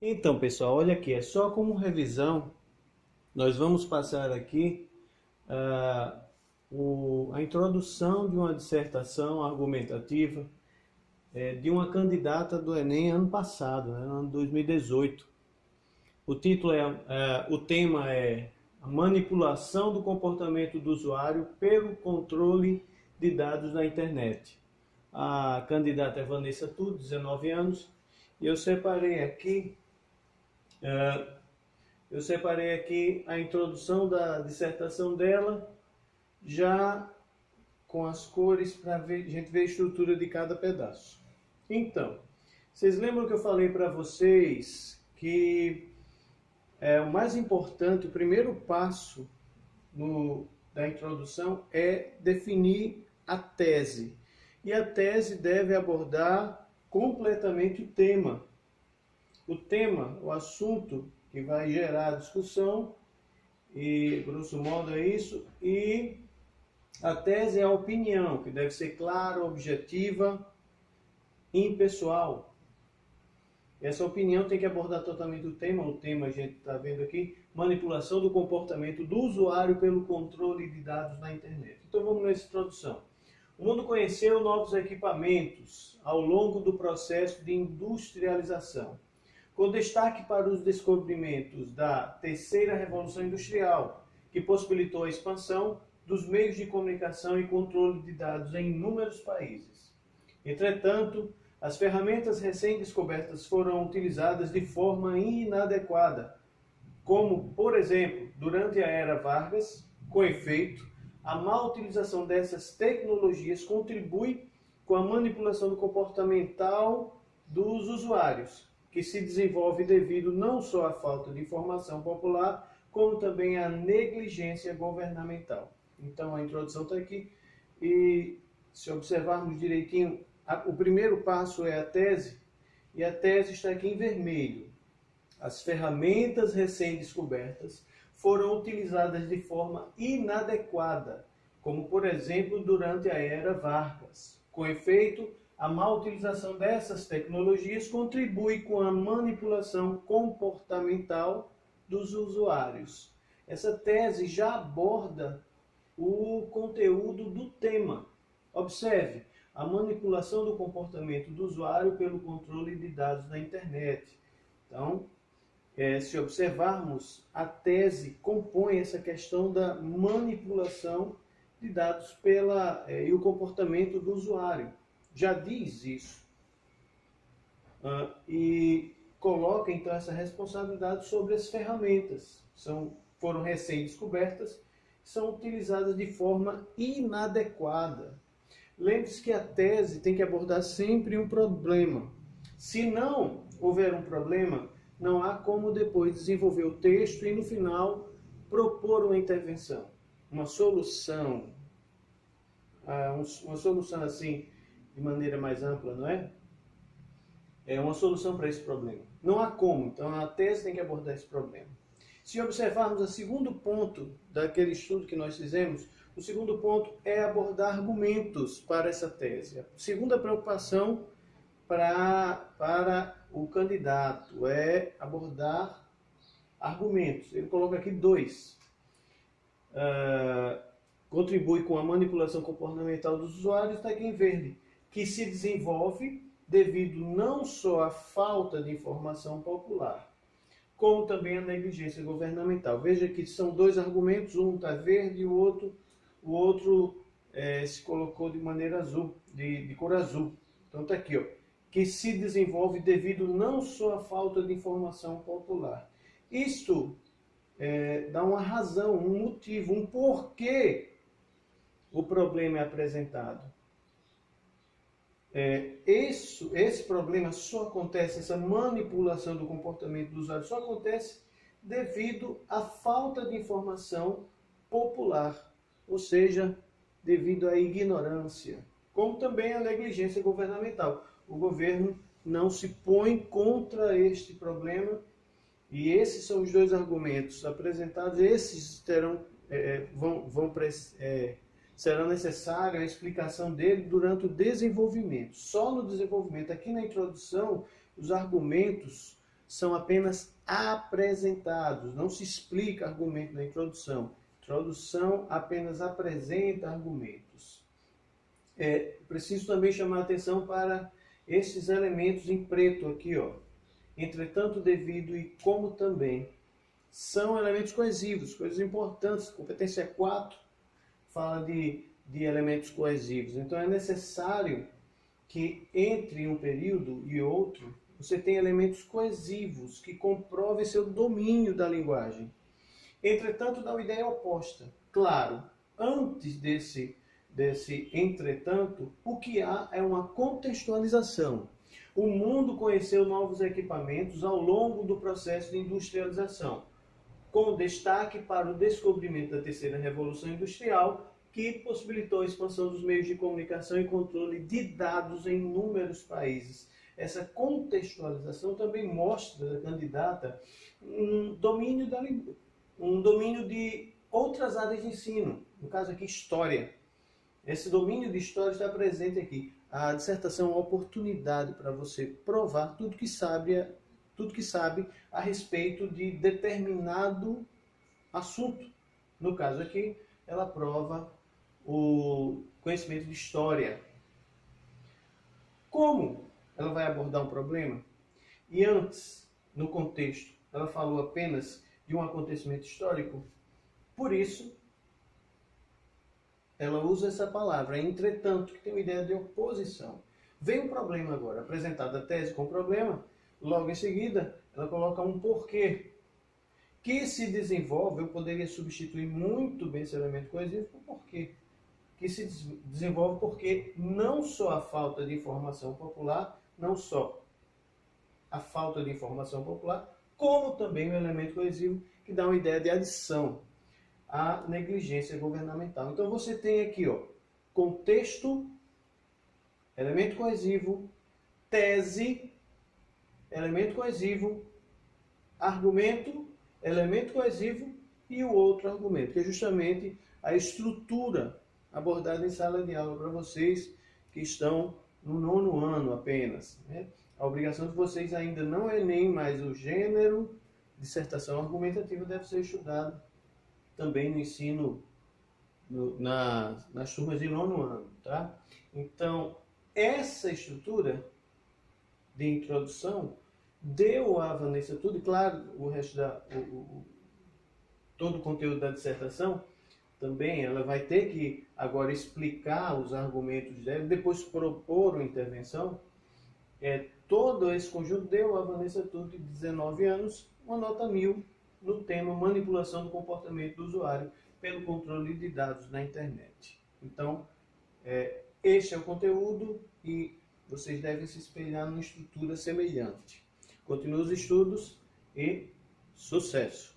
Então, pessoal, olha aqui, é só como revisão, nós vamos passar aqui ah, a introdução de uma dissertação argumentativa de uma candidata do Enem ano passado, né, ano 2018. O tema é a manipulação do comportamento do usuário pelo controle de dados na internet. A candidata é Vanessa Tudo, 19 anos, e eh, eu separei aqui a introdução da dissertação dela, já com as cores para a gente ver a estrutura de cada pedaço. Então, vocês lembram que eu falei para vocês que o mais importante, o primeiro passo da introdução é definir a tese. E a tese deve abordar completamente o tema. O tema, o assunto que vai gerar a discussão, e grosso modo é isso, e a tese é a opinião, que deve ser clara, objetiva, impessoal. Essa opinião tem que abordar totalmente o tema a gente está vendo aqui, manipulação do comportamento do usuário pelo controle de dados na internet. Então vamos nessa introdução. O mundo conheceu novos equipamentos ao longo do processo de industrialização, com destaque para os descobrimentos da terceira revolução industrial, que possibilitou a expansão dos meios de comunicação e controle de dados em inúmeros países. Entretanto, as ferramentas recém-descobertas foram utilizadas de forma inadequada, como, por exemplo, durante a era Vargas. Com efeito, a má utilização dessas tecnologias contribui com a manipulação do comportamental dos usuários, que se desenvolve devido não só à falta de informação popular, como também à negligência governamental. Então a introdução está aqui, e se observarmos direitinho, o primeiro passo é a tese, e a tese está aqui em vermelho. As ferramentas recém-descobertas foram utilizadas de forma inadequada, como por exemplo durante a era Vargas. Com efeito, a má utilização dessas tecnologias contribui com a manipulação comportamental dos usuários. Essa tese já aborda o conteúdo do tema. Observe, a manipulação do comportamento do usuário pelo controle de dados na internet. Então, se observarmos, a tese compõe essa questão da manipulação de dados e o comportamento do usuário. Já diz isso. E coloca então essa responsabilidade sobre as ferramentas. Foram recém-descobertas, são utilizadas de forma inadequada. Lembre-se que a tese tem que abordar sempre um problema. Se não houver um problema, não há como depois desenvolver o texto e no final propor uma intervenção, uma solução. Uma solução assim, de maneira mais ampla, não é? É uma solução para esse problema. Não há como, então a tese tem que abordar esse problema. Se observarmos o segundo ponto daquele estudo que nós fizemos, o segundo ponto é abordar argumentos para essa tese. A segunda preocupação para o candidato é abordar argumentos. Ele coloca aqui dois. Contribui com a manipulação comportamental dos usuários, está aqui em verde, que se desenvolve devido não só à falta de informação popular, como também à negligência governamental. Veja que são dois argumentos, um está verde e o outro se colocou de maneira azul, de cor azul. Então está aqui, ó, que se desenvolve devido não só à falta de informação popular. Isto dá uma razão, um motivo, um porquê o problema é apresentado. Esse problema só acontece, essa manipulação do comportamento do usuário só acontece devido à falta de informação popular, ou seja, devido à ignorância, como também à negligência governamental. O governo não se põe contra este problema, e esses são os dois argumentos apresentados. Esses será necessária a explicação dele durante o desenvolvimento. Só no desenvolvimento. Aqui na introdução, os argumentos são apenas apresentados, não se explica argumento na introdução. Introdução apenas apresenta argumentos. Preciso também chamar a atenção para esses elementos em preto aqui, ó. Entretanto, devido e como também. São elementos coesivos, coisas importantes. Competência 4 fala de elementos coesivos. Então é necessário que entre um período e outro, você tenha elementos coesivos que comprovem seu domínio da linguagem. Entretanto, dá uma ideia oposta. Claro, antes desse entretanto, o que há é uma contextualização. O mundo conheceu novos equipamentos ao longo do processo de industrialização, com destaque para o descobrimento da terceira revolução industrial, que possibilitou a expansão dos meios de comunicação e controle de dados em inúmeros países. Essa contextualização também mostra da candidata um domínio de outras áreas de ensino, no caso aqui, história. Esse domínio de história está presente aqui. A dissertação é uma oportunidade para você provar tudo que sabe a respeito de determinado assunto. No caso aqui, ela prova o conhecimento de história. Como ela vai abordar um problema? E antes, no contexto, ela falou apenas de um acontecimento histórico. Por isso, ela usa essa palavra, entretanto, que tem uma ideia de oposição. Vem um problema agora, apresentada a tese com o problema, logo em seguida, ela coloca um porquê, que se desenvolve, eu poderia substituir muito bem esse elemento coesivo por porquê, que se desenvolve porque não só a falta de informação popular, como também o elemento coesivo, que dá uma ideia de adição à negligência governamental. Então você tem aqui, ó, contexto, elemento coesivo, tese, elemento coesivo, argumento, elemento coesivo e o outro argumento, que é justamente a estrutura abordada em sala de aula para vocês que estão no 9º ano apenas, né? A obrigação de vocês ainda não é nem mais o gênero, dissertação argumentativa deve ser estudado também no ensino, nas turmas de 9º ano, tá? Então, essa estrutura de introdução deu à Vanessa tudo, e claro, o resto todo o conteúdo da dissertação também, ela vai ter que agora explicar os argumentos dela, depois propor uma intervenção. Todo esse conjunto deu à Vanessa Tutti, de 19 anos, uma nota 1000 no tema manipulação do comportamento do usuário pelo controle de dados na internet. Então, este é o conteúdo e vocês devem se espelhar numa estrutura semelhante. Continue os estudos e sucesso!